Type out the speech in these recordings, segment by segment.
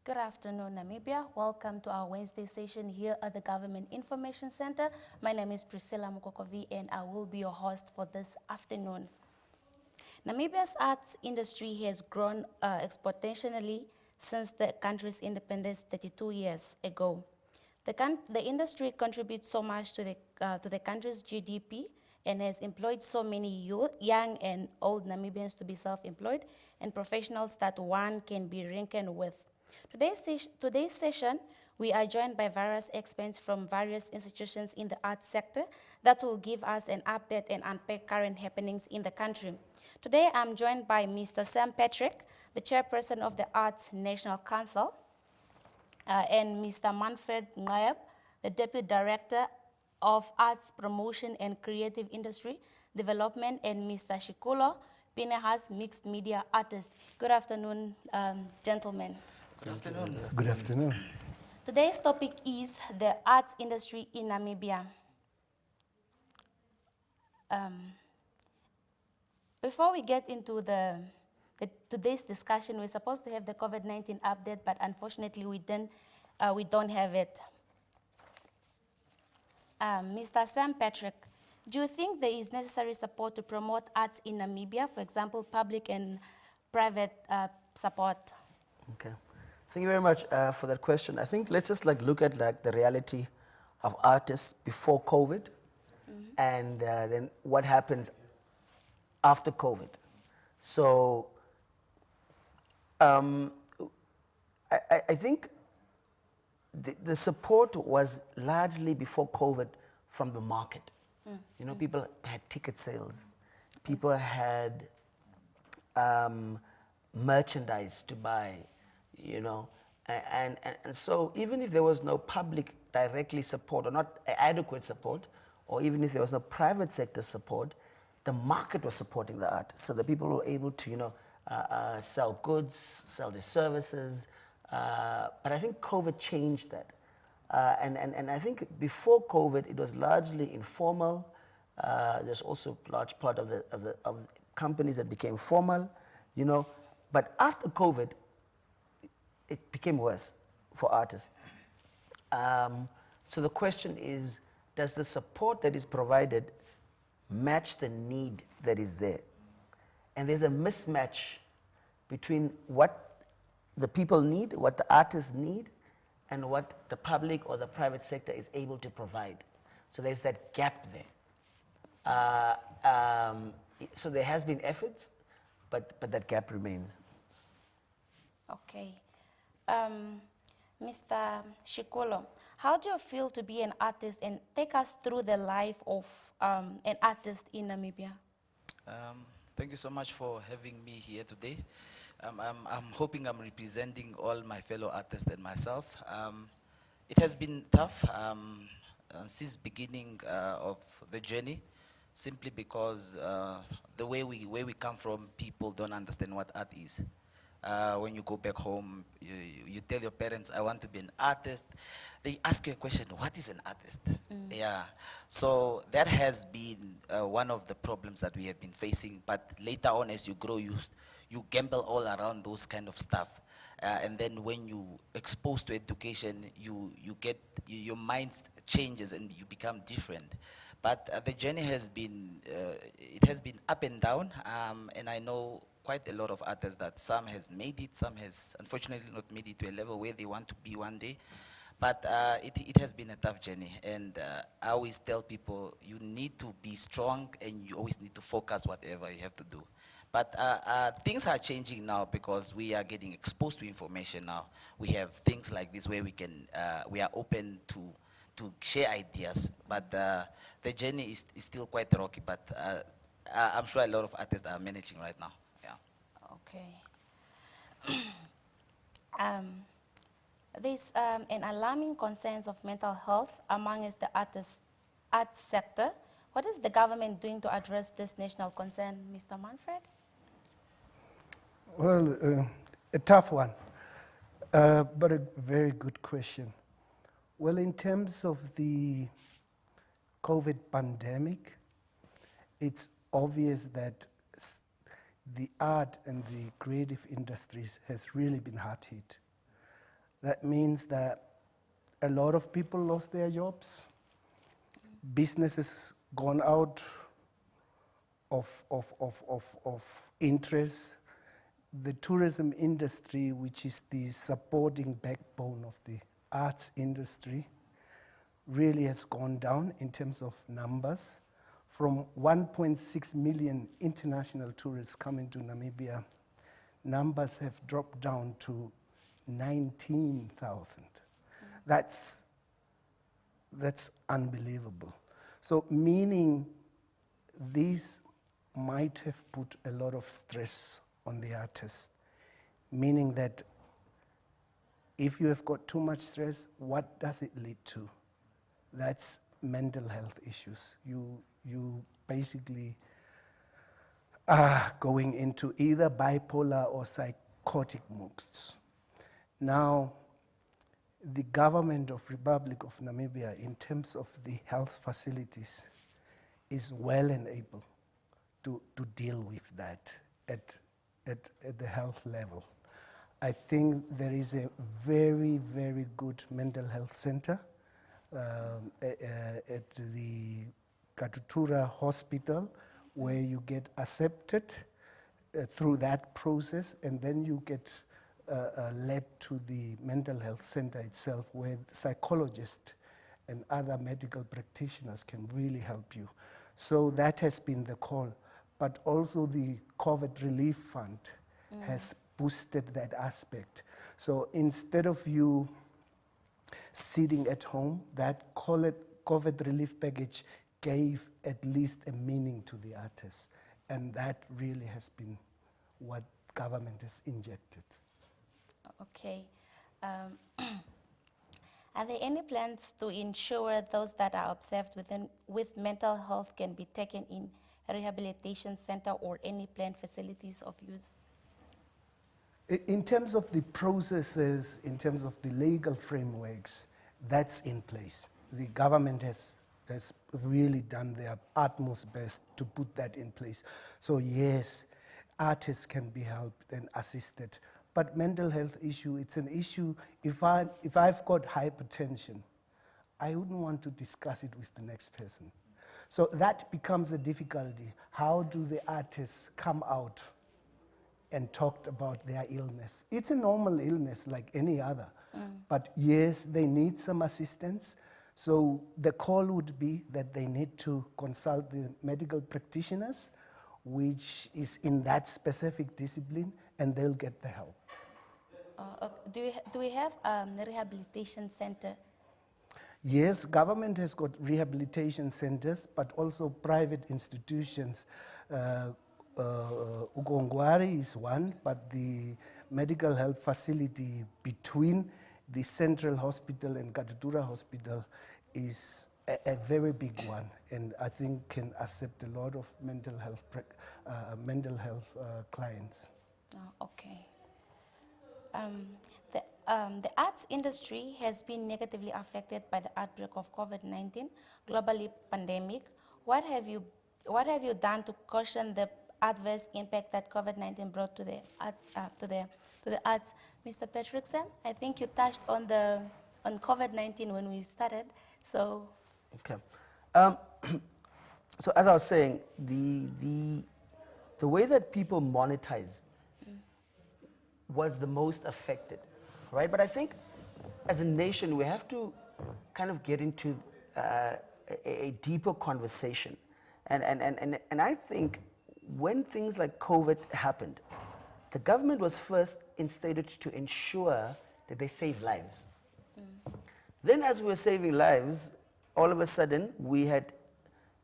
Good afternoon, Namibia. Welcome to our Wednesday session here at the Government Information Center. My name is Priscilla Mukokovi, and I will be your host for this afternoon. Namibia's arts industry has grown exponentially since the country's independence 32 years ago. The industry contributes so much to the country's GDP and has employed so many young and old Namibians to be self-employed and professionals that one can be reckoned with. Today's session, we are joined by various experts from various institutions in the arts sector that will give us an update and unpack current happenings in the country. Today, I'm joined by Mr. Sam Patrick, the chairperson of the Arts National Council, and Mr. Manfred Ngayab, the deputy director of Arts Promotion and Creative Industry Development, and Mr. Shikulo Pinehas, mixed media artist. Good afternoon, gentlemen. Good afternoon. Good afternoon. Today's topic is the arts industry in Namibia. Before we get into today's discussion, we're supposed to have the COVID-19 update, but unfortunately we don't have it. Mr. Sam Patrick, do you think there is necessary support to promote arts in Namibia, for example, public and private support? Okay. Thank you very much for that question. I think let's just look at the reality of artists before COVID, and then what happens after COVID. So I think the support was largely before COVID from the market. You know, people had ticket sales, people had merchandise to buy, you know, and so even if there was no public directly support or not adequate support, or even if there was no private sector support, the market was supporting the art. So the people were able to, you know, sell goods, sell their services. But I think COVID changed that. And I think before COVID, it was largely informal. There's also a large part of the companies that became formal, you know. But after COVID, it became worse for artists. So the question is, does the support that is provided match the need that is there? And there's a mismatch between what the people need, what the artists need, and what the public or the private sector is able to provide. So there's that gap there. So there has been efforts, but that gap remains. Okay. Mr. Shikulo, how do you feel to be an artist, and take us through the life of an artist in Namibia? Thank you so much for having me here today. I'm hoping I'm representing all my fellow artists and myself. It has been tough since beginning of the journey, simply because the way we come from, people don't understand what art is. When you go back home, you tell your parents, I want to be an artist. They ask you a question, what is an artist? Yeah, so that has been one of the problems that we have been facing. But later on, as you grow, you gamble all around those kind of stuff. And then when you exposed to education, you get, your mind changes and you become different. But the journey has been, it has been up and down, and I know quite a lot of artists that some has made it, some has unfortunately not made it to a level where they want to be one day. But it has been a tough journey, and I always tell people you need to be strong and you always need to focus whatever you have to do. But things are changing now because we are getting exposed to information now. We have things like this where we are open to share ideas, but the journey is still quite rocky, but I'm sure a lot of artists are managing right now. Okay. There's an alarming concerns of mental health amongst the arts sector. What is the government doing to address this national concern, Mr. Manfred? Well, a tough one, but a very good question. Well, in terms of the COVID pandemic, it's obvious that the art and the creative industries has really been hard hit. That means that a lot of people lost their jobs, businesses gone out of interest. The tourism industry, which is the supporting backbone of the arts industry, really has gone down in terms of numbers. From 1.6 million international tourists coming to Namibia, numbers have dropped down to 19,000. That's unbelievable. So meaning these might have put a lot of stress on the artist, meaning that if you have got too much stress, what does it lead to? That's mental health issues. You basically are going into either bipolar or psychotic moods. Now, the government of Republic of Namibia, in terms of the health facilities, is well and able to deal with that at the health level. I think there is a very, very good mental health center at the Katutura Hospital, where you get accepted through that process, and then you get led to the mental health center itself, where psychologists and other medical practitioners can really help you. So that has been the call. But also the COVID Relief Fund has boosted that aspect. So instead of you sitting at home, that COVID relief package gave at least a meaning to the artists. And that really has been what government has injected. Okay. Are there any plans to ensure those that are observed with mental health can be taken in a rehabilitation center or any planned facilities of use? In terms of the processes, in terms of the legal frameworks, that's in place. The government has really done their utmost best to put that in place. So yes, artists can be helped and assisted. But mental health issue, it's an issue, if I've got hypertension, I wouldn't want to discuss it with the next person. So that becomes a difficulty. How do the artists come out and talk about their illness? It's a normal illness like any other. But yes, they need some assistance. So the call would be that they need to consult the medical practitioners, which is in that specific discipline, and they'll get the help. Do we have a rehabilitation center? Yes, government has got rehabilitation centers, but also private institutions. Ugongwari is one, but the medical health facility between the Central Hospital and Katutura Hospital is a very big one, and I think can accept a lot of mental health clients. Oh, okay. The arts industry has been negatively affected by the outbreak of COVID-19, globally pandemic. What have you done to cushion the adverse impact that COVID-19 brought to the arts? Mr. Patrickson, I think you touched on COVID-19 when we started. So. Okay. So as I was saying, the way that people monetize was the most affected, right? But I think as a nation, we have to kind of get into a deeper conversation. And I think when things like COVID happened, the government was first instated to ensure that they save lives. Then as we were saving lives, all of a sudden we had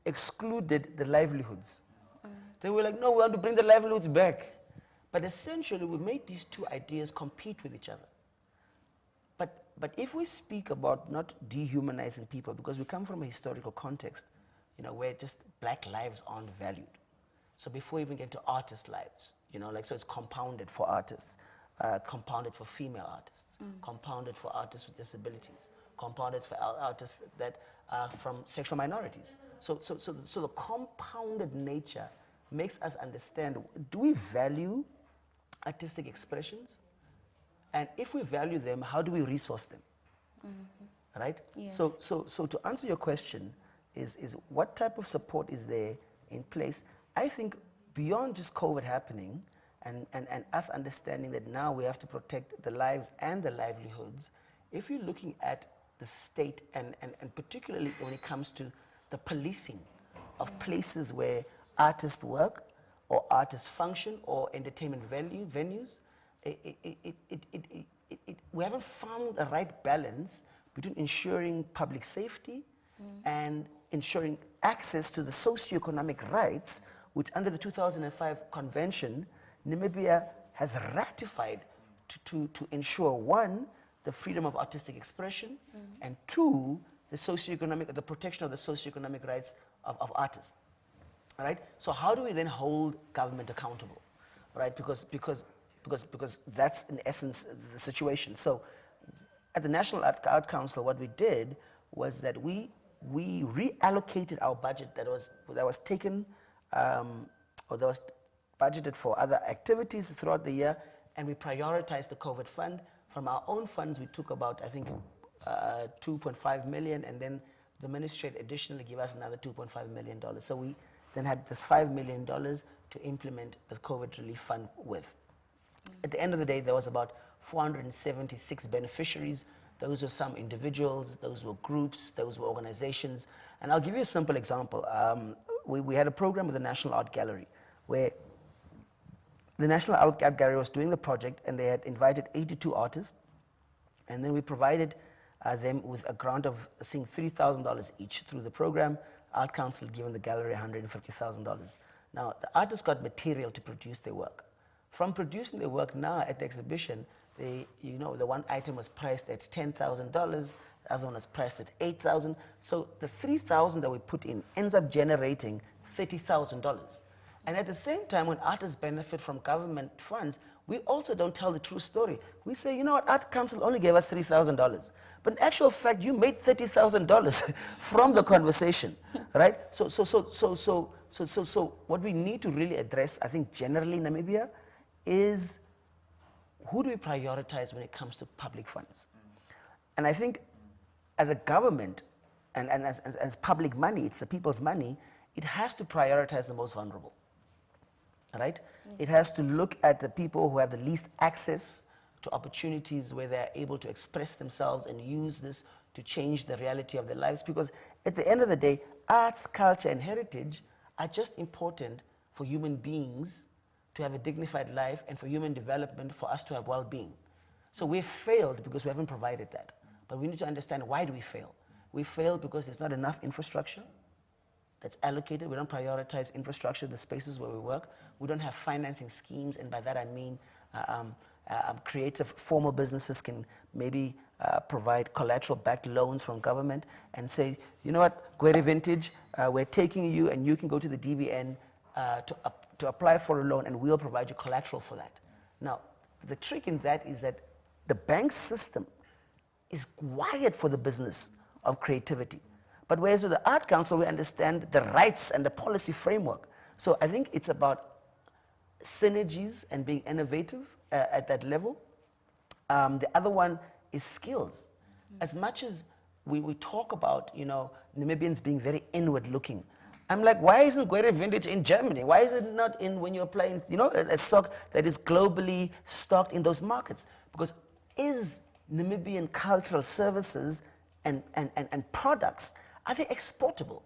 excluded the livelihoods. Then we were like, no, we want to bring the livelihoods back. But essentially, we made these two ideas compete with each other. But if we speak about not dehumanizing people, because we come from a historical context, where just black lives aren't valued. So before we even get to artist lives, so it's compounded for artists, compounded for female artists, compounded for artists with disabilities, compounded for artists that are from sexual minorities. So the compounded nature makes us understand, do we value artistic expressions? And if we value them, how do we resource them? Right? Yes. So to answer your question is what type of support is there in place? I think beyond just COVID happening and us understanding that now we have to protect the lives and the livelihoods, if you're looking at the state and particularly when it comes to the policing of places where artists work or artists function or entertainment venues, we haven't found a right balance between ensuring public safety and ensuring access to the socioeconomic rights, which under the 2005 convention, Namibia has ratified to ensure, one, the freedom of artistic expression, and two, the protection of the socioeconomic rights of artists. All right? So how do we then hold government accountable? Right? Because that's in essence the situation. So at the National Art Council, what we did was that we reallocated our budget that was taken or that was budgeted for other activities throughout the year, and we prioritized the COVID fund. From our own funds, we took about, I think, 2.5 million, and then the ministry additionally gave us another $2.5 million. So we then had this $5 million to implement the COVID relief fund with. At the end of the day, there was about 476 beneficiaries. Those were some individuals, those were groups, those were organizations. And I'll give you a simple example. We had a program with the National Art Gallery where the National Art Gallery was doing the project, and they had invited 82 artists, and then we provided them with a grant of $3,000 each through the program. Art Council given the gallery $150,000. Now, the artists got material to produce their work. From producing their work now at the exhibition, the one item was priced at $10,000, the other one was priced at $8,000. So the $3,000 that we put in ends up generating $30,000. And at the same time, when artists benefit from government funds, we also don't tell the true story. We say, you know what, Art Council only gave us $3,000. But in actual fact, you made $30,000 from the conversation, right? So what we need to really address, I think generally in Namibia, is who do we prioritize when it comes to public funds? And I think as a government, and as public money, it's the people's money, it has to prioritize the most vulnerable. Right? It has to look at the people who have the least access to opportunities where they're able to express themselves and use this to change the reality of their lives. Because at the end of the day, arts, culture, and heritage are just important for human beings to have a dignified life and for human development, for us to have well-being. So we've failed because we haven't provided that. But we need to understand, why do we fail? We fail because there's not enough infrastructure that's allocated. We don't prioritize infrastructure, the spaces where we work. We don't have financing schemes, and by that I mean creative formal businesses can maybe provide collateral-backed loans from government and say, you know what, Gwere Vintage, we're taking you and you can go to the DBN to apply for a loan, and we'll provide you collateral for that. Now, the trick in that is that the bank system is wired for the business of creativity. But whereas with the Art Council, we understand the rights and the policy framework. So I think it's about synergies and being innovative at that level. The other one is skills. As much as we talk about, Namibians being very inward looking, I'm like, why isn't Gwere Vintage in Germany? Why is it not in, when you're applying, a stock that is globally stocked in those markets? Because is Namibian cultural services and products, are they exportable?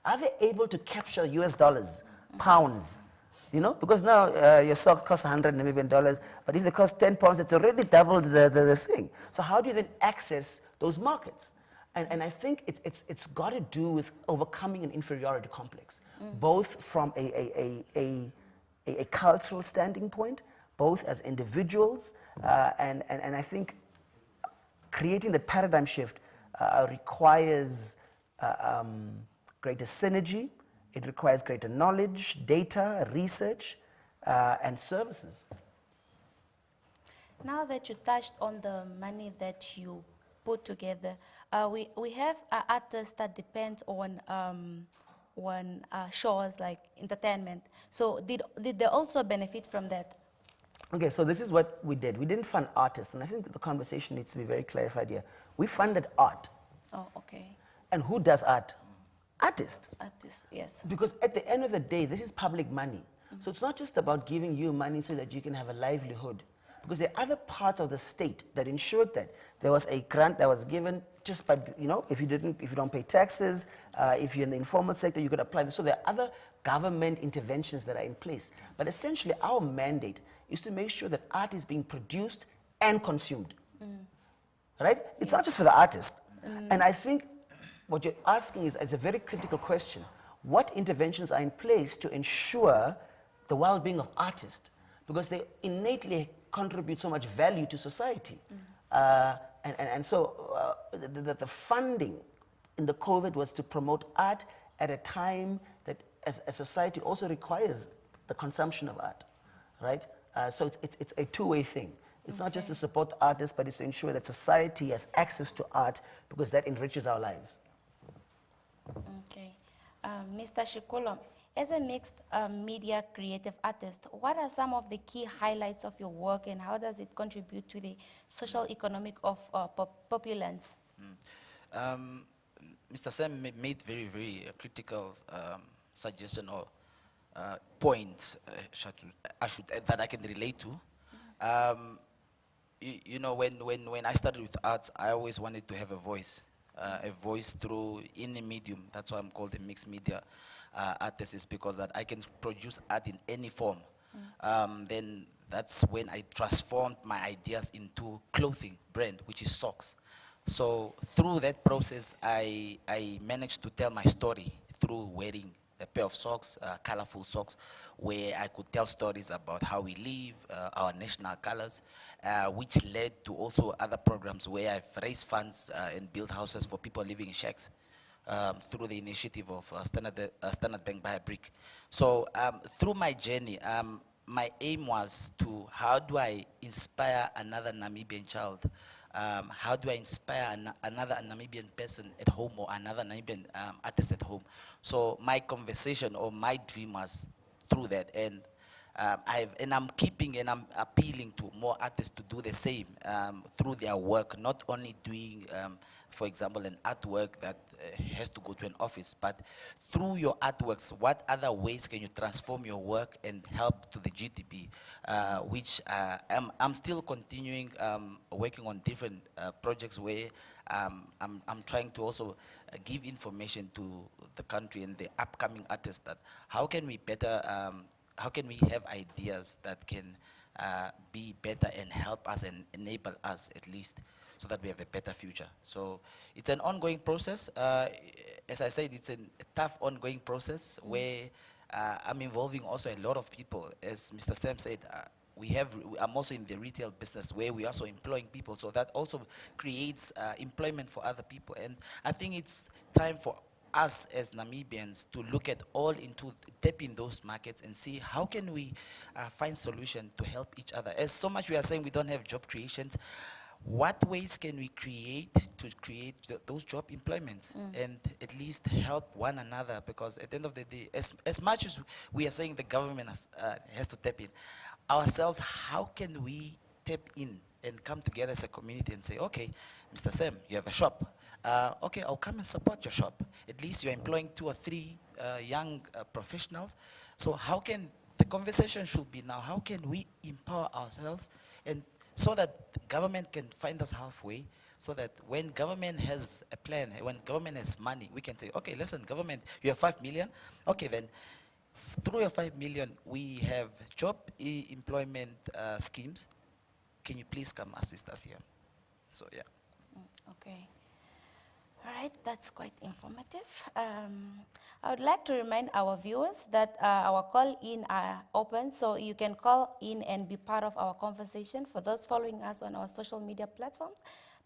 Are they able to capture US dollars, pounds? Because now your sock costs 100 Namibian dollars, but if they cost 10 pounds, it's already doubled the thing. So how do you then access those markets? And I think it's got to do with overcoming an inferiority complex, both from a cultural standing point, both as individuals, and I think creating the paradigm shift requires greater synergy. It requires greater knowledge, data, research, and services. Now that you touched on the money that you put together, we have artists that depend on shows like entertainment. So did they also benefit from that? Okay, so this is what we did. We didn't fund artists, and I think that the conversation needs to be very clarified here. We funded art. Oh, okay. And who does art? Artists. Artists, yes. Because at the end of the day, this is public money. So it's not just about giving you money so that you can have a livelihood. Because there are other parts of the state that ensured that there was a grant that was given just by, if you don't pay taxes, if you're in the informal sector, you could apply this. So there are other government interventions that are in place. But essentially, our mandate is to make sure that art is being produced and consumed. Right? It's not just for the artist. And I think what you're asking is a very critical question. What interventions are in place to ensure the well-being of artists? Because they innately contribute so much value to society. And so the funding in the COVID was to promote art at a time that as a society also requires the consumption of art, right? So it's a two-way thing. It's not just to support the artists, but it's to ensure that society has access to art because that enriches our lives. Okay. Mr. Shikolo, as a mixed media creative artist, what are some of the key highlights of your work and how does it contribute to the social economic of populace? Mr. Sam made very, very critical suggestion or point that I can relate to. You know, when I started with arts, I always wanted to have a voice through any medium. That's why I'm called a mixed media artist, is because that I can produce art in any form. Then that's when I transformed my ideas into clothing brand, which is socks. So through that process, I managed to tell my story through wearing a pair of socks, colorful socks, where I could tell stories about how we live, our national colors, which led to also other programs where I've raised funds and built houses for people living in shacks through the initiative of Standard Bank Buy a Brick. So through my journey, my aim was to, how do I inspire another Namibian child? How do I inspire another Namibian person at home or another Namibian artist at home? So my conversation or my dream was through that, and I'm keeping and I'm appealing to more artists to do the same through their work, not only doing, for example, an artwork that has to go to an office, but through your artworks, what other ways can you transform your work and help to the GDP, which I'm still continuing working on different projects where I'm trying to also give information to the country and the upcoming artists that how can we better, how can we have ideas that can be better and help us and enable us at least so that we have a better future. So it's an ongoing process. As I said, it's a tough ongoing process where I'm involving also a lot of people. As Mr. Sam said, I'm also in the retail business where we're also employing people, so that also creates employment for other people. And I think it's time for us as Namibians to look at all into tapping those markets and see how can we find solutions to help each other. As so much we are saying we don't have job creations, what ways can we create to create those job employments and at least help one another? Because at the end of the day, as much as we are saying the government has to tap in, ourselves, how can we tap in and come together as a community and say, okay, Mr. Sam, you have a shop. Okay, I'll come and support your shop. At least you're employing 2 or 3 young professionals. So how can, the conversation should be now, how can we empower ourselves and so that the government can find us halfway, so that when government has a plan, when government has money, we can say, okay, listen, government, you have 5 million. Okay, then through your 5 million, we have job employment schemes. Can you please come assist us here? So, yeah. Okay. All right, that's quite informative. I would like to remind our viewers that our call-in are open, so you can call in and be part of our conversation. For those following us on our social media platforms,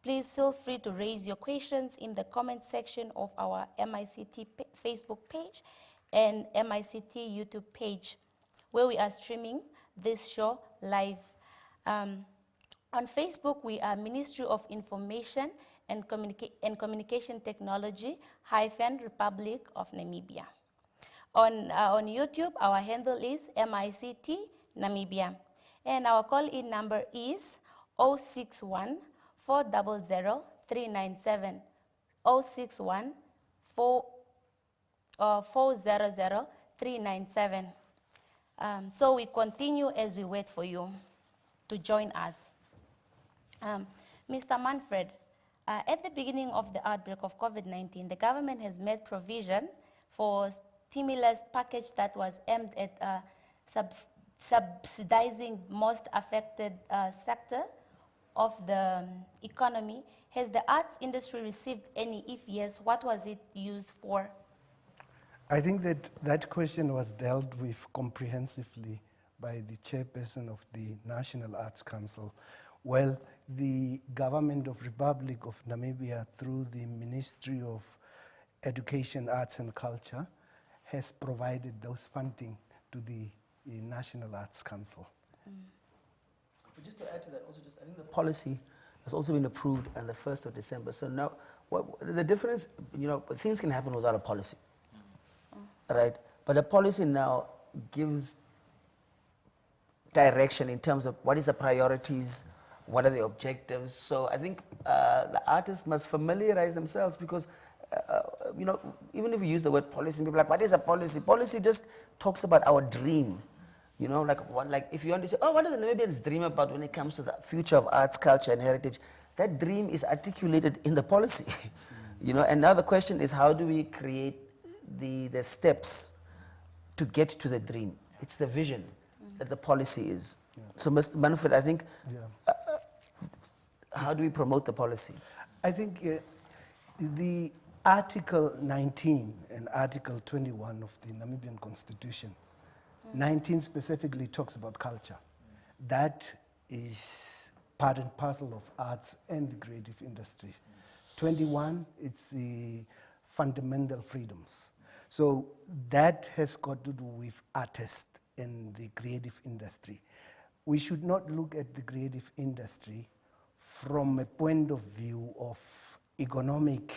please feel free to raise your questions in the comment section of our MICT Facebook page and MICT YouTube page, where we are streaming this show live. On Facebook, we are Ministry of Information and Communication Technology, Republic of Namibia. On YouTube, our handle is MICT Namibia. And our call-in number is 061 400 397. 061 400 397. So we continue as we wait for you to join us. Mr. Manfred, at the beginning of the outbreak of COVID-19, the government has made provision for stimulus package that was aimed at subsidizing most affected sector of the economy. Has the arts industry received any? If yes, what was it used for? I think that that question was dealt with comprehensively by the chairperson of the National Arts Council. Well, the government of Republic of Namibia, through the Ministry of Education, Arts and Culture, has provided those funding to the National Arts Council. But just to add to that, also I think the policy has also been approved on the 1st of December. So now, the difference, things can happen without a policy, right? But the policy now gives direction in terms of what is the priorities, what are the objectives. So I think the artists must familiarize themselves because, even if we use the word policy, people are like, what is a policy? Policy just talks about our dream. Like if you want to say, what do the Namibians dream about when it comes to the future of arts, culture, and heritage? That dream is articulated in the policy, And now the question is, how do we create the steps to get to the dream? It's the vision that the policy is. Yeah. So, Mr. Manfred, I think, how do we promote the policy? I think the Article 19 and Article 21 of the Namibian Constitution, 19 specifically talks about culture. That is part and parcel of arts and the creative industry. 21, it's the fundamental freedoms. So that has got to do with artists and the creative industry. We should not look at the creative industry from a point of view of economic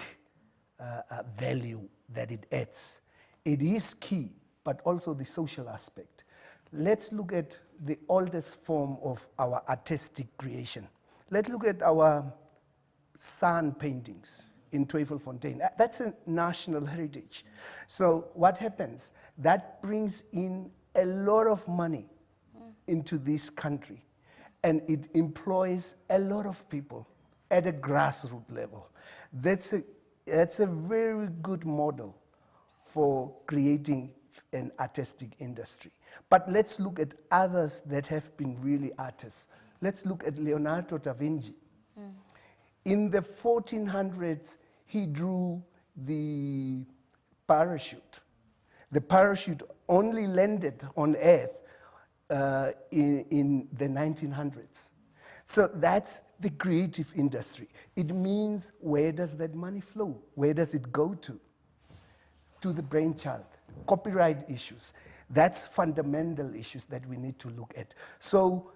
value that it adds. It is key, but also the social aspect. Let's look at the oldest form of our artistic creation. Let's look at our sun paintings in Tweefelfontein. That's a national heritage. So what happens? That brings in a lot of money into this country, and it employs a lot of people at a grassroots level. That's a very good model for creating an artistic industry. But let's look at others that have been really artists. Let's look at Leonardo da Vinci. In the 1400s, he drew the parachute. The parachute only landed on Earth in the 1900s. So that's the creative industry. It means, where does that money flow? Where does it go to? To the brainchild. Copyright issues. That's fundamental issues that we need to look at. So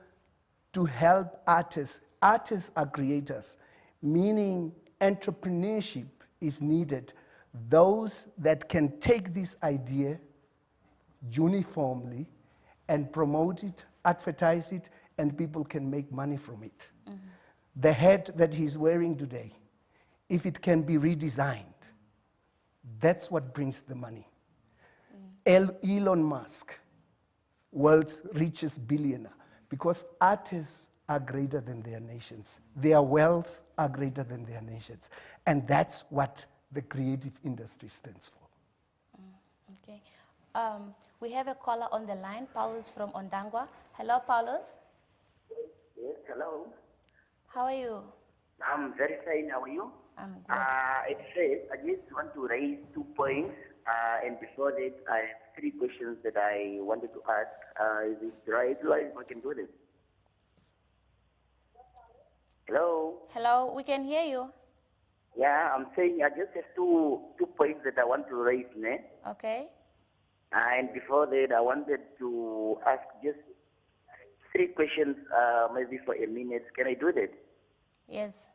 to help artists are creators, meaning entrepreneurship is needed. Those that can take this idea uniformly and promote it, advertise it, and people can make money from it. The hat that he's wearing today, if it can be redesigned, that's what brings the money. Elon Musk, world's richest billionaire, because artists are greater than their nations. Their wealth are greater than their nations. And that's what the creative industry stands for. Okay. We have a caller on the line, Paulus from Ondangwa. Hello, Paulus. Yes, hello. How are you? I'm very fine. How are you? I'm good. It says, I just want to raise 2 points. And before that, I have 3 questions that I wanted to ask. Is it right? If I can do this? Hello? Hello, we can hear you. Yeah, I'm saying I just have two points that I want to raise, ne? Okay. And before that, I wanted to ask just 3 questions, maybe for a minute. Can I do that? Yes.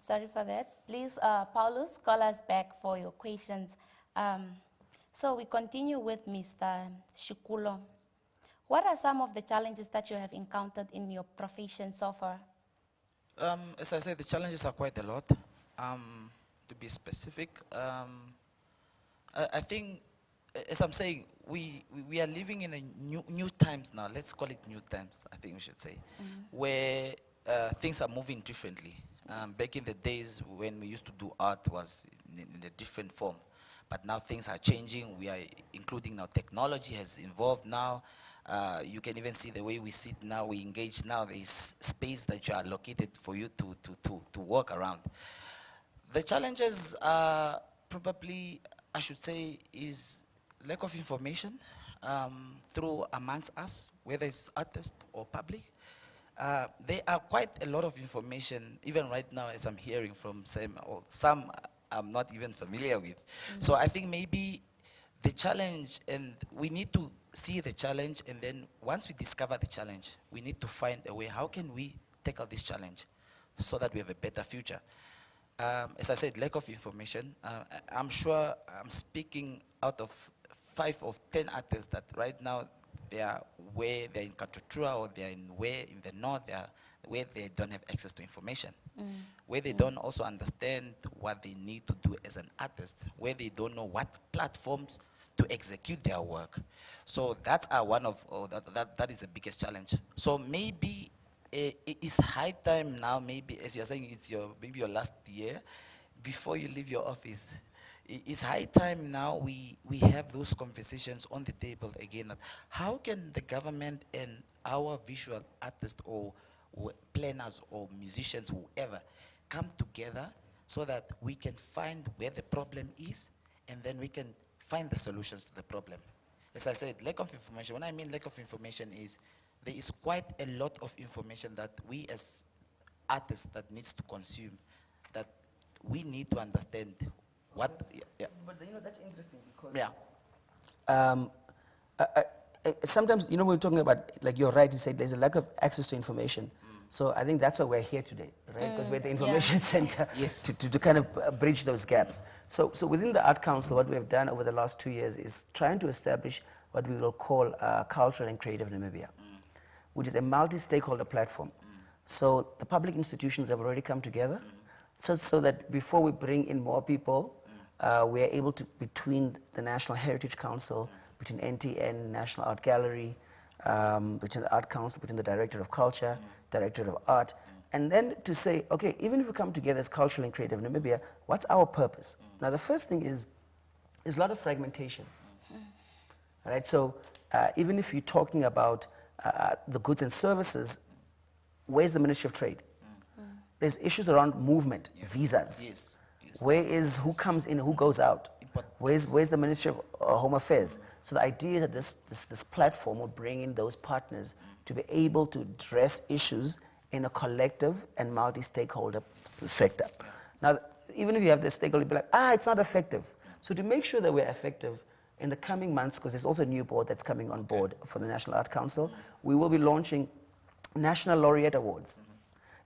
Sorry for that. Please, Paulus, call us back for your questions. So we continue with Mr. Shikulo. What are some of the challenges that you have encountered in your profession so far? As I said, the challenges are quite a lot. To be specific, I think, as I'm saying, we are living in a new times now. Let's call it new times, I think we should say, where things are moving differently. Back in the days when we used to do art was in a different form. But now things are changing. We are including now technology has evolved now. You can even see the way we sit now, we engage now. There is space that you are located for you to work around. The challenges are probably, I should say, is lack of information through amongst us, whether it's artists or public. There are quite a lot of information, even right now, as I'm hearing from some I'm not even familiar with. So I think maybe the challenge, and we need to see the challenge, and then once we discover the challenge, we need to find a way, how can we tackle this challenge so that we have a better future? As I said, lack of information. I'm sure I'm speaking out of 5 or 10 artists that right now they are where they're in Katutura or they're in the north, where they don't have access to information, where they don't also understand what they need to do as an artist, where they don't know what platforms to execute their work. So that's one of that is the biggest challenge. So maybe it is high time now, maybe as you're saying, it's maybe your last year before you leave your office. It's high time now we have those conversations on the table again. How can the government and our visual artists or planners or musicians, whoever, come together so that we can find where the problem is and then we can find the solutions to the problem? As I said, lack of information. When I mean lack of information is there is quite a lot of information that we as artists that needs to consume, that we need to understand what. Yeah. But you know, that's interesting because Yeah. sometimes, you know, when we're talking about, like you're right, you said there's a lack of access to information. So I think that's why we're here today, right? Because we're the information center Yes. to kind of bridge those gaps. So within the Art Council, what we have done over the last 2 years is trying to establish what we will call Cultural and Creative Namibia, which is a multi-stakeholder platform. So the public institutions have already come together so that before we bring in more people, we are able to, between the National Heritage Council, between NTN, National Art Gallery, between the Art Council, between the Director of Culture, Director of Art, and then to say, okay, even if we come together as Cultural and Creative Namibia, what's our purpose? Now, the first thing is, there's a lot of fragmentation, right? So even if you're talking about the goods and services, where's the Ministry of Trade? There's issues around movement, visas. Yes. Where is, who comes in, who goes out? Where's the Ministry of Home Affairs? So the idea is that this platform will bring in those partners to be able to address issues in a collective and multi-stakeholder sector. Now, even if you have the stakeholder, be like, it's not effective. So to make sure that we're effective in the coming months, because there's also a new board that's coming on board for the National Art Council, we will be launching National Laureate Awards.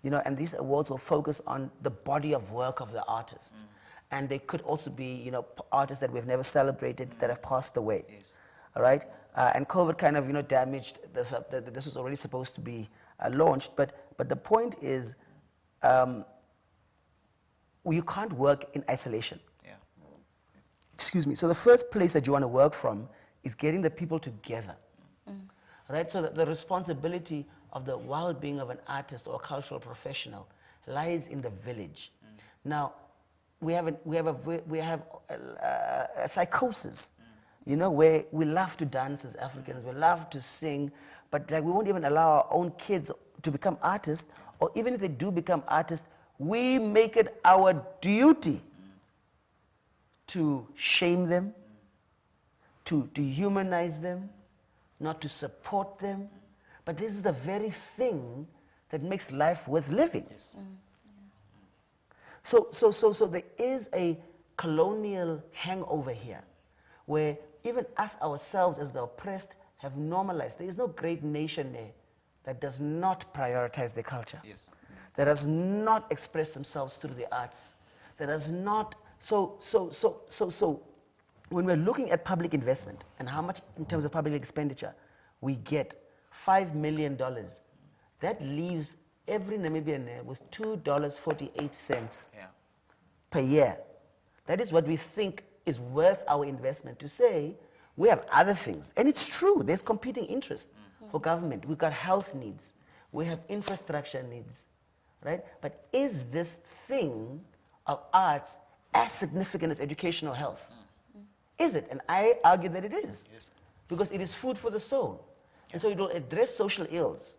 You know, and these awards will focus on the body of work of the artist. And they could also be, you know, artists that we've never celebrated that have passed away. Yes. All right? And COVID kind of, you know, damaged this. This was already supposed to be launched. But the point is, you can't work in isolation. Yeah. Excuse me. So the first place that you want to work from is getting the people together. Right? So the responsibility of the well-being of an artist or a cultural professional lies in the village. Now, we have a psychosis, you know, where we love to dance as Africans, we love to sing, but like we won't even allow our own kids to become artists, or even if they do become artists, we make it our duty to shame them, to dehumanize them, not to support them. But this is the very thing that makes life worth living. Yes. So there is a colonial hangover here, where even us ourselves as the oppressed have normalized. There is no great nation there that does not prioritize their culture. Yes. That does not express themselves through the arts. That does not. So when we're looking at public investment and how much in terms of public expenditure we get, $5 million, that leaves every Namibian there with $2.48 Yeah. per year. That is what we think is worth our investment. To say we have other things, and it's true, there's competing interest for government. We've got health needs, we have infrastructure needs, right? But is this thing of arts as significant as educational health? Is it? And I argue that it is. Yes. Because it is food for the soul. And so it will address social ills.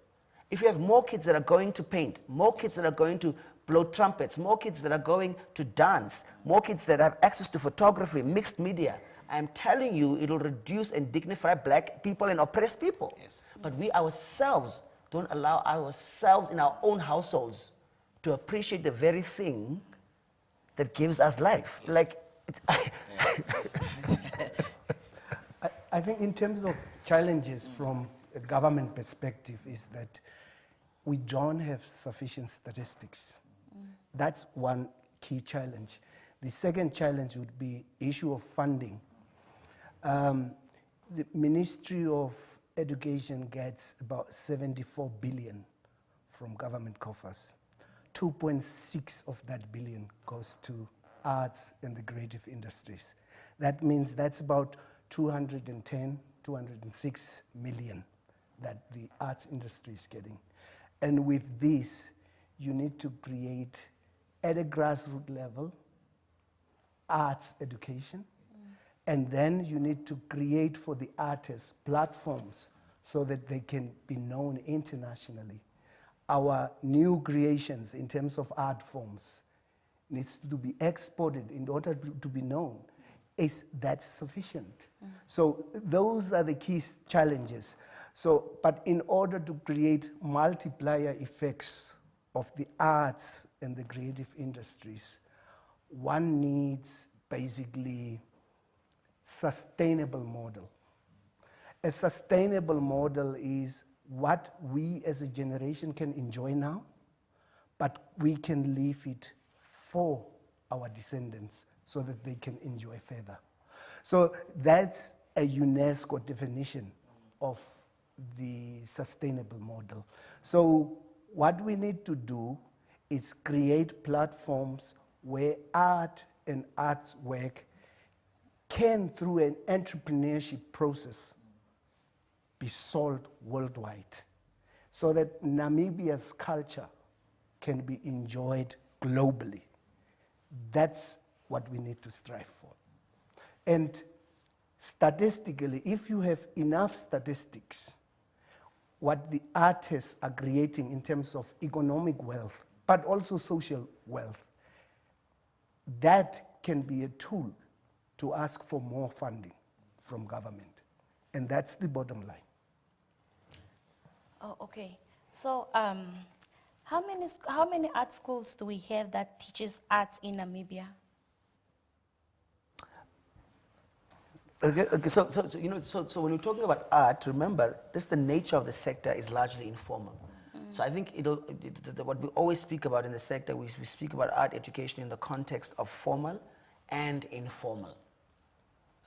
If you have more kids that are going to paint, more kids that are going to blow trumpets, more kids that are going to dance, more kids that have access to photography, mixed media, I'm telling you, it will reduce and dignify black people and oppressed people. Yes. But we ourselves don't allow ourselves in our own households to appreciate the very thing that gives us life. Yes. Like, it's I think in terms of challenges from a government perspective is that we don't have sufficient statistics. That's one key challenge. The second challenge would be issue of funding. The Ministry of Education gets about 74 billion from government coffers. 2.6 of that billion goes to arts and the creative industries. That means that's about 210, 206 million that the arts industry is getting. And with this, you need to create at a grassroots level arts education. And then you need to create for the artists platforms so that they can be known internationally. Our new creations in terms of art forms needs to be exported in order to be known. Is that sufficient? So those are the key challenges. So, but in order to create multiplier effects of the arts and the creative industries, one needs basically sustainable model. A sustainable model is what we as a generation can enjoy now, but we can leave it for our descendants so that they can enjoy further. So that's a UNESCO definition of the sustainable model. So what we need to do is create platforms where art and arts work can, through an entrepreneurship process, be sold worldwide so that Namibia's culture can be enjoyed globally. That's what we need to strive for. And statistically, if you have enough statistics, what the artists are creating in terms of economic wealth, but also social wealth, that can be a tool to ask for more funding from government. And that's the bottom line. Oh, okay. So, how many art schools do we have that teaches arts in Namibia? Okay, so when we're talking about art, remember, the nature of the sector is largely informal. So I think what we always speak about in the sector, we speak about art education in the context of formal and informal,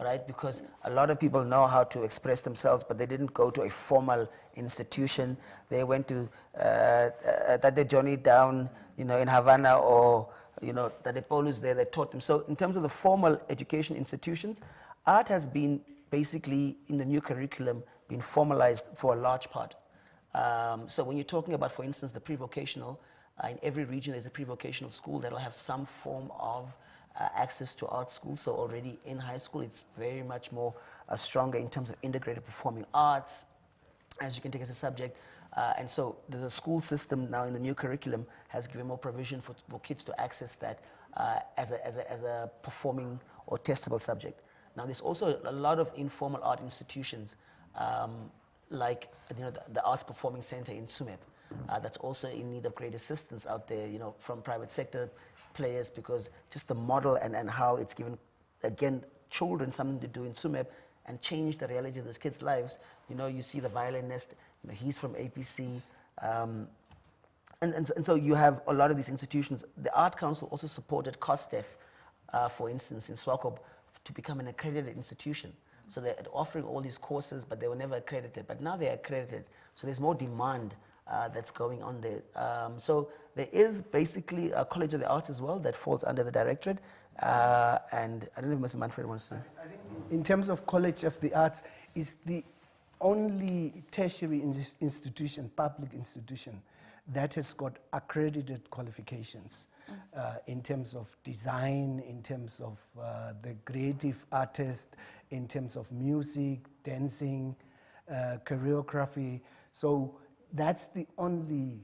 right? Because a lot of people know how to express themselves, but they didn't go to a formal institution. They went to Tate Johnny down, in Havana, or Tate Paulus there, they taught them. So in terms of the formal education institutions, art has been basically, in the new curriculum, been formalized for a large part. So when you're talking about, for instance, the pre-vocational, in every region there's a pre-vocational school that will have some form of access to art school. So already in high school, it's very much more stronger in terms of integrated performing arts, as you can take as a subject. And so the school system now in the new curriculum has given more provision for kids to access that as a performing or testable subject. Now there's also a lot of informal art institutions, like the Arts Performing Center in Tsumeb, that's also in need of great assistance out there, from private sector players, because just the model and how it's given, again, children something to do in Tsumeb and change the reality of those kids' lives. You see the violinist, he's from APC, and so you have a lot of these institutions. The Art Council also supported COSTEF, for instance, in Swakop, to become an accredited institution. So they're offering all these courses, but they were never accredited. But now they're accredited. So there's more demand that's going on there. So there is basically a College of the Arts as well that falls under the directorate. And I don't know if Mr. Manfred wants to. I think in terms of College of the Arts, is the only tertiary institution, public institution, that has got accredited qualifications in terms of design, in terms of the creative artist, in terms of music, dancing, choreography. So that's the only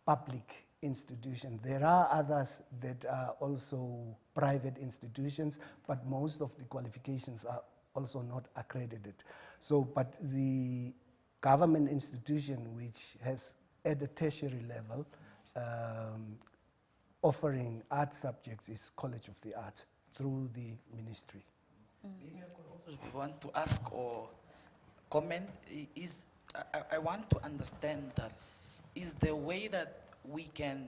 public institution. There are others that are also private institutions, but most of the qualifications are also not accredited. So, but the government institution which has at the tertiary level offering art subjects is College of the Arts through the ministry. Maybe I could also want to ask or comment is, I want to understand that is the way that we can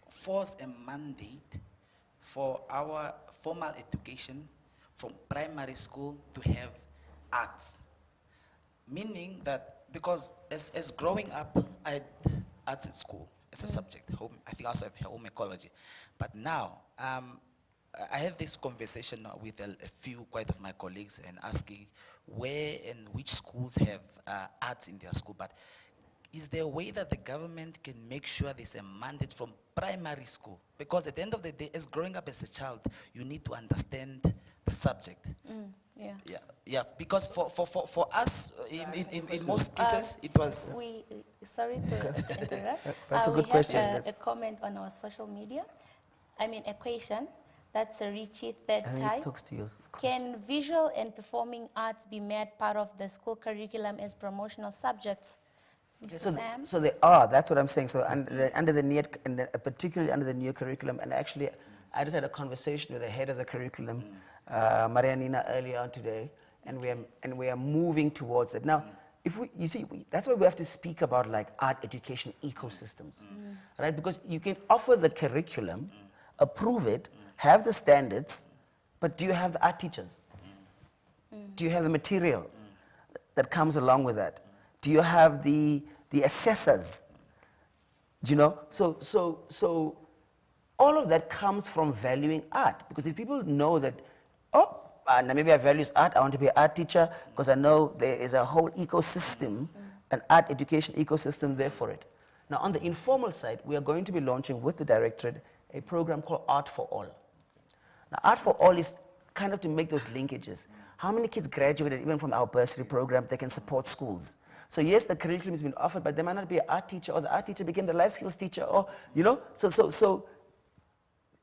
force a mandate for our formal education from primary school to have arts. Meaning that, because as growing up, I had arts at school as a subject, I think I also have home ecology. But now, I had this conversation with a few, quite of my colleagues, and asking where and which schools have arts in their school. But is there a way that the government can make sure there's a mandate from primary school? Because at the end of the day, as growing up as a child, you need to understand the subject. Yeah. Because for us, in most cases, it was... Sorry to interrupt. That's a good question. We have a comment on our social media. I mean, a question. That's a Richie third type. Talks to you. Can visual and performing arts be made part of the school curriculum as promotional subjects? Mr. Sam? So they are, that's what I'm saying. So under the NEAT, particularly under the new curriculum, and actually I just had a conversation with the head of the curriculum, Marianina, earlier on today, and we are moving towards it. Now, that's why we have to speak about like art education ecosystems, right? Because you can offer the curriculum, approve it, have the standards, but do you have the art teachers? Do you have the material that comes along with that? Do you have the assessors? Do you know? So all of that comes from valuing art. Because if people know that, Namibia values art, I want to be an art teacher, because I know there is a whole ecosystem, an art education ecosystem there for it. Now, on the informal side, we are going to be launching with the directorate a program called Art for All. Now, Art for All is kind of to make those linkages. How many kids graduated even from our bursary program that can support schools? So yes, the curriculum has been offered, but they might not be an art teacher, or the art teacher became the life skills teacher, or, you know? So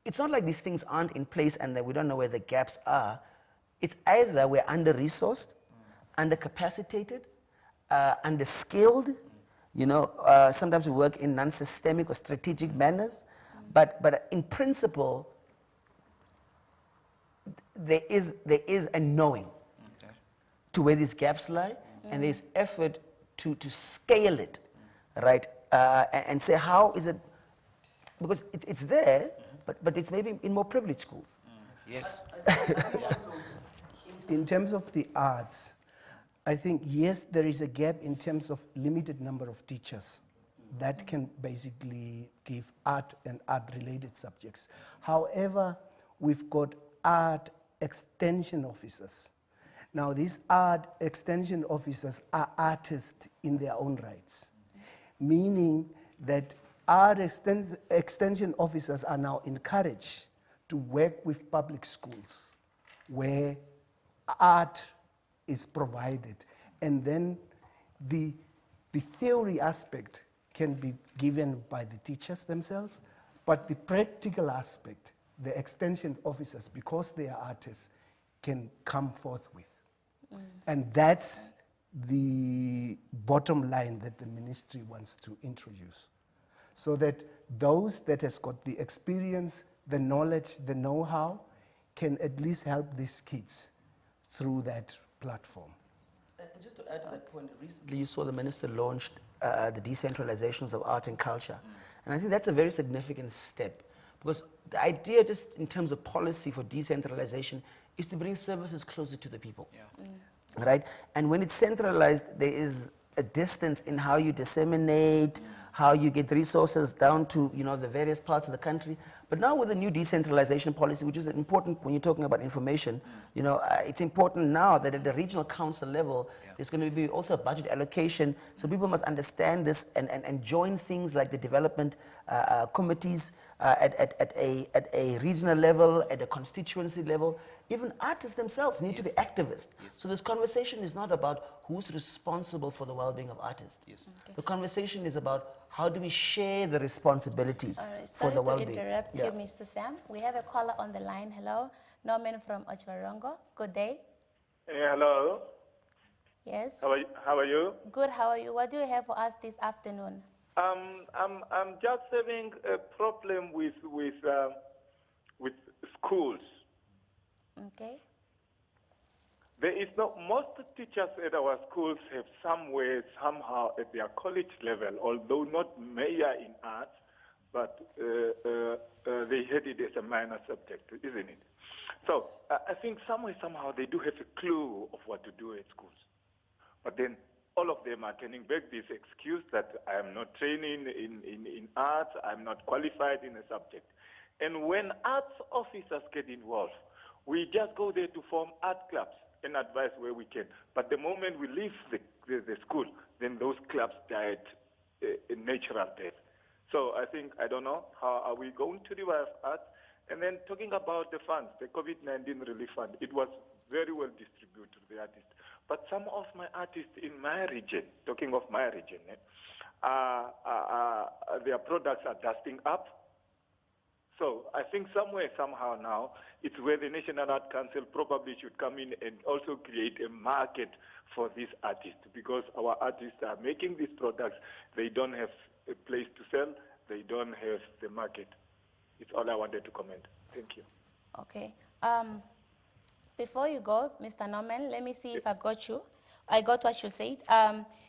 it's not like these things aren't in place and that we don't know where the gaps are. It's either we're under-resourced, under-capacitated, under-skilled, you know, sometimes we work in non-systemic or strategic manners, but in principle, there is a knowing to where these gaps lie, and there's effort to scale it, right? And say, how is it, because it's there, but it's maybe in more privileged schools. Yes. In terms of the arts, I think, yes, there is a gap in terms of limited number of teachers that can basically give art and art-related subjects. However, we've got art extension officers. Now, these art extension officers are artists in their own rights, meaning that art extension officers are now encouraged to work with public schools where art is provided. And then the theory aspect can be given by the teachers themselves, but the practical aspect, the extension officers, because they are artists, can come forth with. And that's the bottom line that the ministry wants to introduce. So that those that has got the experience, the knowledge, the know-how, can at least help these kids through that platform. Just to add to that point, recently you saw the minister launched the decentralizations of art and culture. And I think that's a very significant step. Because the idea, just in terms of policy for decentralization, is to bring services closer to the people. Right? And when it's centralized, there is a distance in how you disseminate, how you get resources down to the various parts of the country. But now with the new decentralization policy, which is important when you're talking about information, it's important now that at the regional council level, there's going to be also a budget allocation. So people must understand this and join things like the development committees at a regional level, at a constituency level. Even artists themselves need to be activists. So this conversation is not about who's responsible for the well-being of artists. The conversation is about how do we share the responsibilities for the well-being. Sorry to interrupt you, Mr. Sam. We have a caller on the line. Hello, Norman from Ochvarongo. Good day. Hello. Yes. How are you? Good. How are you? What do you have for us this afternoon? I'm just having a problem with schools. Okay. There is most teachers at our schools have somewhere, somehow at their college level, although not major in arts, but they had it as a minor subject, isn't it? So I think somewhere, somehow they do have a clue of what to do at schools. But then all of them are turning back this excuse that I am not training in arts, I'm not qualified in a subject. And when arts officers get involved, we just go there to form art clubs and advise where we can. But the moment we leave the school, then those clubs died a natural death. So I think, I don't know, how are we going to revive arts? And then talking about the funds, the COVID-19 relief fund, it was very well distributed to the artists. But some of my artists in my region, talking of my region, their products are dusting up. So I think somewhere, somehow now, it's where the National Art Council probably should come in and also create a market for these artists, because our artists are making these products. They don't have a place to sell. They don't have the market. It's all I wanted to comment. Thank you. Okay. Before you go, Mr. Norman, let me see if I got you. I got what you said.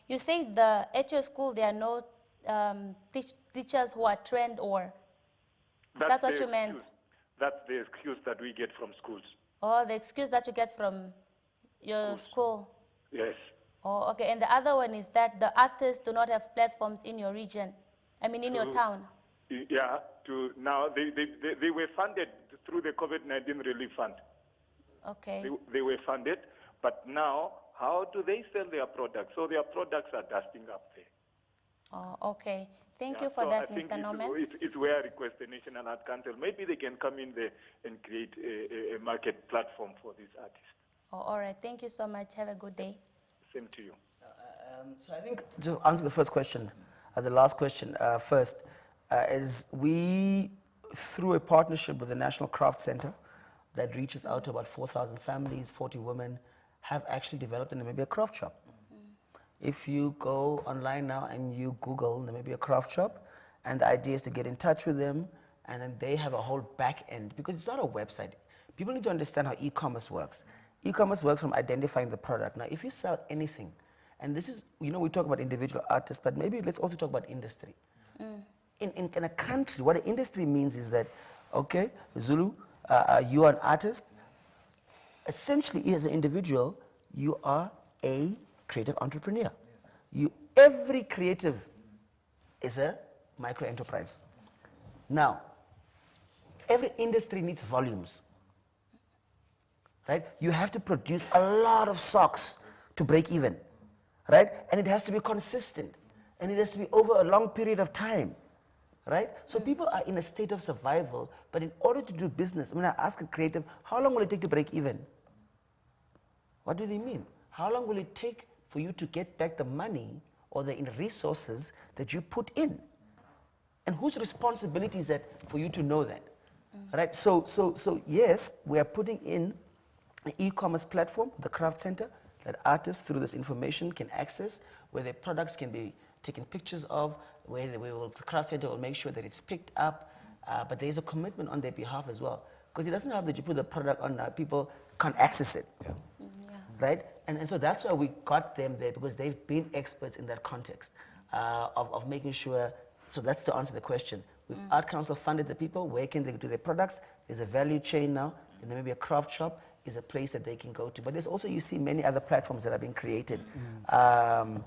You said at your school there are no teachers who are trained, or is that what you meant? That's the excuse that we get from schools. Oh, the excuse that you get from your school? Yes. Oh, okay. And the other one is that the artists do not have platforms in your region, in your town. Yeah, now they were funded through the COVID-19 relief fund. Okay. They were funded, but now how do they sell their products? So their products are dusting up there. Oh, okay. Thank you for that, Mr. Norman. It's where I request the National Art Council. Maybe they can come in there and create a market platform for these artists. Oh, all right. Thank you so much. Have a good day. Same to you. So I think to answer the first question, the last question first, is we, through a partnership with the National Craft Center that reaches out to about 4,000 families, 40 women, have actually developed a Namibia craft shop. If you go online now and you Google Namibia craft shop, and the idea is to get in touch with them, and then they have a whole back end, because it's not a website. People need to understand how e-commerce works. E-commerce works from identifying the product. Now, if you sell anything, and this is, we talk about individual artists, but maybe let's also talk about industry. In a country, what an industry means is that, okay, Zulu, you are an artist. Essentially, as an individual, you are a creative entrepreneur. Every creative is a micro enterprise. Now, every industry needs volumes, right? You have to produce a lot of socks to break even, right? And it has to be consistent, and it has to be over a long period of time, right? So people are in a state of survival, but in order to do business, when I ask a creative, how long will it take to break even? What do they mean? How long will it take for you to get back the money or the resources that you put in? And whose responsibility is that for you to know that? Right? So yes, we are putting in an e-commerce platform, the Craft Center, that artists through this information can access, where their products can be taken pictures of, where the Craft Center will make sure that it's picked up, but there's a commitment on their behalf as well. Because it doesn't help that you put the product on, people can't access it. Yeah. Right? And so that's why we got them there, because they've been experts in that context of making sure. So that's to answer the question. Art Council funded the people. Where can they do their products? There's a value chain now. And maybe a craft shop is a place that they can go to. But there's also, you see, many other platforms that are being created in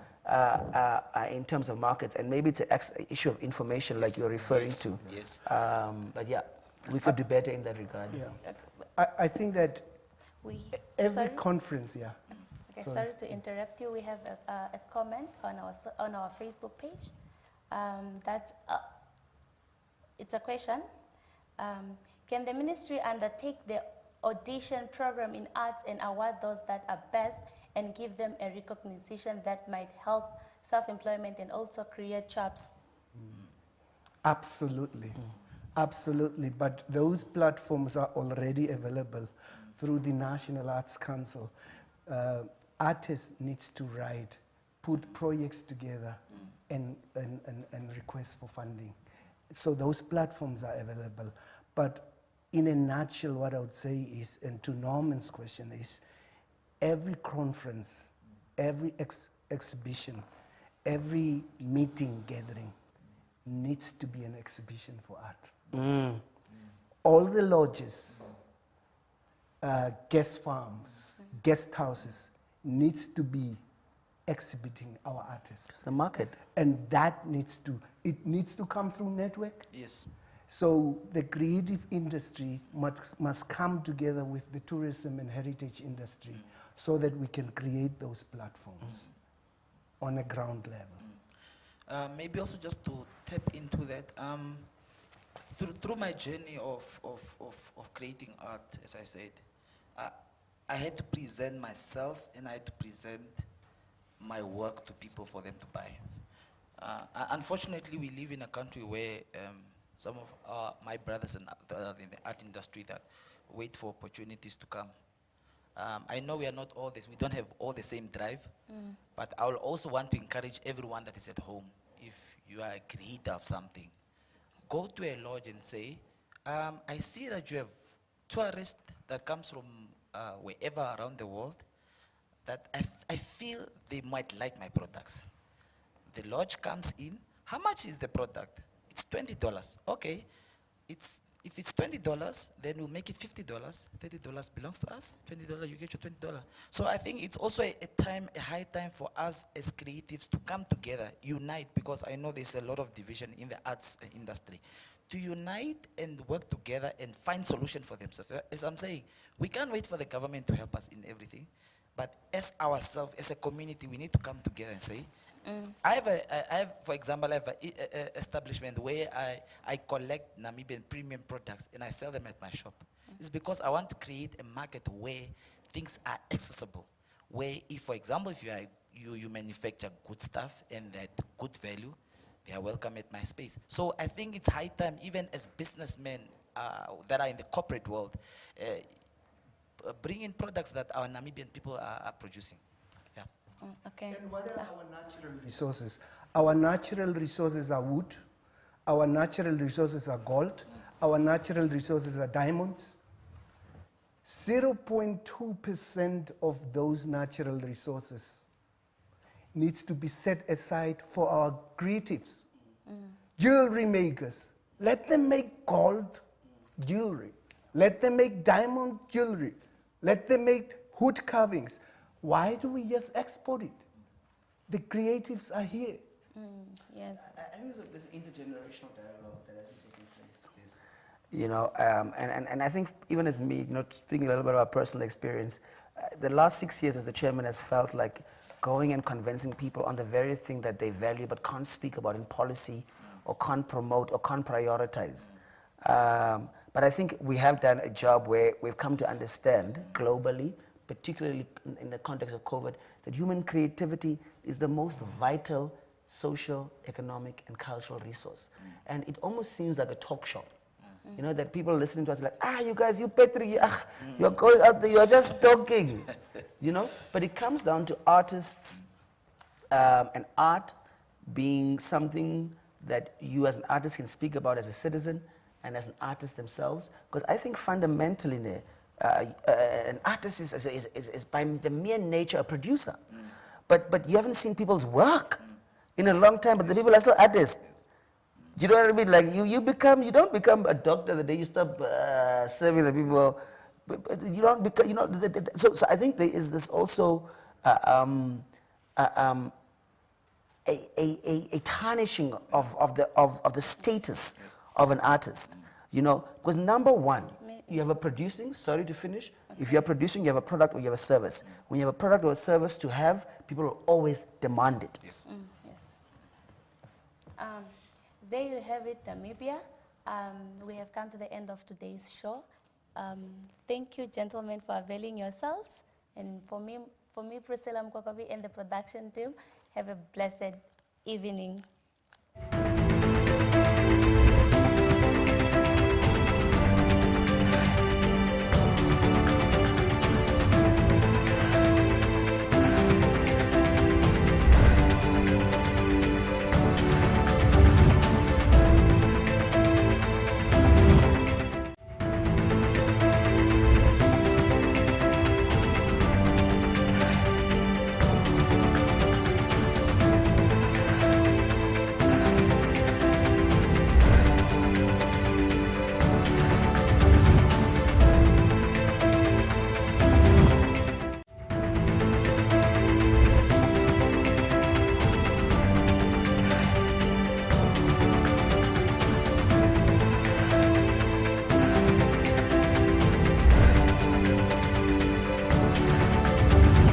terms of markets. And maybe it's an issue of information like you're referring to. Yes. But yeah, we could do better in that regard. Yeah. I think that every conference, Okay, sorry to interrupt you. We have a comment on our Facebook page. It's a question. Can the ministry undertake the audition program in arts and award those that are best and give them a recognition that might help self-employment and also create jobs? Absolutely. Absolutely. But those platforms are already available through the National Arts Council. Artists needs to write, put projects together and request for funding. So those platforms are available. But in a nutshell, what I would say is, and to Norman's question is, every conference, every exhibition, every meeting, gathering needs to be an exhibition for art. All the lodges, guest farms, guest houses needs to be exhibiting our artists. It's the market. And that needs to come through network. Yes. So the creative industry must come together with the tourism and heritage industry so that we can create those platforms on a ground level. Maybe also just to tap into that, through my journey of creating art, as I said, I had to present myself and I had to present my work to people for them to buy. Unfortunately, we live in a country where some of my brothers in the art industry that wait for opportunities to come. I know we are not all this, we don't have all the same drive, but I will also want to encourage everyone that is at home, if you are a creator of something, go to a lodge and say, I see that you have tourists that comes from wherever around the world, that I feel they might like my products. The lodge comes in, how much is the product? It's $20. Okay, if it's $20, then we'll make it $50. $30 belongs to us. $20, you get your $20. So I think it's also a high time for us as creatives to come together, unite, because I know there's a lot of division in the arts industry. To unite and work together and find solution for themselves. As I'm saying, we can't wait for the government to help us in everything, but as ourselves, as a community, we need to come together and say, I have, for example, I have an establishment where I collect Namibian premium products and I sell them at my shop. It's because I want to create a market where things are accessible. Where, if, for example, if you manufacture good stuff and at good value, they are welcome at my space. So I think it's high time, even as businessmen that are in the corporate world, bring in products that our Namibian people are producing. Yeah. Okay. And what are our natural resources? Our natural resources are wood. Our natural resources are gold. Our natural resources are diamonds. 0.2% of those natural resources needs to be set aside for our creatives. Jewelry makers, let them make gold jewelry. Let them make diamond jewelry. Let them make hood carvings. Why do we just export it? The creatives are here. Yes. I think there's intergenerational dialogue that hasn't taken place. Yes. You know, and I think even as me, you know, thinking a little bit about personal experience, the last 6 years as the chairman has felt like going and convincing people on the very thing that they value but can't speak about in policy or can't promote or can't prioritize. But I think we have done a job where we've come to understand globally, particularly in the context of COVID, that human creativity is the most vital social, economic, and cultural resource. And it almost seems like a talk show. You know, that people listening to us like, you guys, you Petri, you're going out there, you're just talking. You know, but it comes down to artists and art being something that you as an artist can speak about as a citizen and as an artist themselves. Because I think fundamentally, an artist is by the mere nature a producer. But you haven't seen people's work in a long time, but the people are still artists. Do you know what I mean? Like you don't become a doctor the day you stop serving the people. You don't become, you know. So I think there is this also a tarnishing of the status of an artist. You know, because number one, you have a producing. Sorry to finish. If you're producing, you have a product or you have a service. When you have a product or a service to have, people will always demand it. Yes. Yes. There you have it, Namibia. We have come to the end of today's show. Thank you, gentlemen, for availing yourselves. And for me, Priscilla Mkokovi and the production team, have a blessed evening.